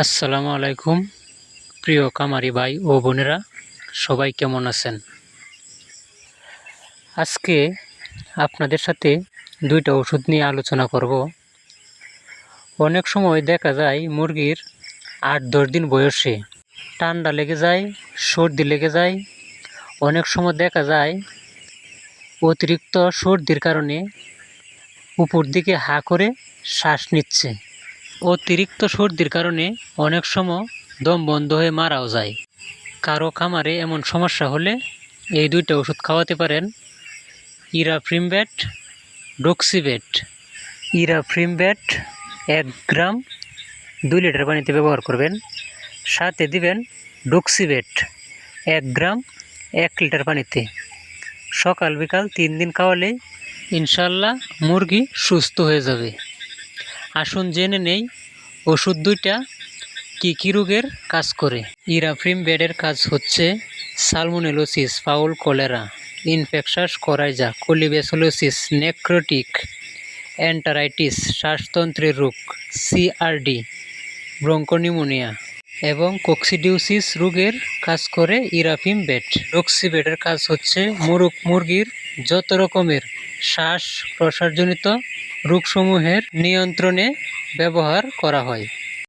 আসসালামু আলাইকুম প্রিয় খামারি ভাই ও বোনেরা, সবাই কেমন আছেন? আজকে আপনাদের সাথে দুইটা ওষুধ নিয়ে আলোচনা করব। অনেক সময় দেখা যায় মুরগির 8-10 দিন বয়সে ঠান্ডা লেগে যায়, সর্দি লেগে যায়। অনেক সময় দেখা যায় অতিরিক্ত সর্দির কারণে উপর দিকে হা করে শ্বাস নিচ্ছে। অতিরিক্ত সর্দির কারণে অনেক সময় দম বন্ধ হয়ে মারাও যায়। কারো খামারে এমন সমস্যা হলে এই দুইটা ওষুধ খাওয়াতে পারেন। ইরাফ্রিমব্যাট, ডক্সিভেট। ইরাফ্রিমব্যাট 1 গ্রাম 2 লিটার পানিতে ব্যবহার করবেন। সাথে দিবেন ডক্সিভেট 1 গ্রাম 1 লিটার পানিতে। সকাল বিকাল 3 দিন খাওয়ালে ইনশাল্লাহ মুরগি সুস্থ হয়ে যাবে। আসুন জেনে নেই ওষুধ দুইটা কি রোগের কাজ করে। ইরাফ্রিমব্যাটের কাজ হচ্ছে salmonellosis, fowl cholera, infectious coryza, colibacillosis, necrotic enteritis, শ্বাসতন্ত্রের রোগ, সিআরডি, ব্রঙ্কোনিউমোনিয়া এবং কক্সিডিওসিস রোগের কাজ করে ইরাফ্রিমব্যাট। ডক্সিভেটের কাজ হচ্ছে মুরগির যত রকমের শ্বাস প্রশ্বাসজনিত রোগসমূহের নিয়ন্ত্রণে ব্যবহার করা হয়।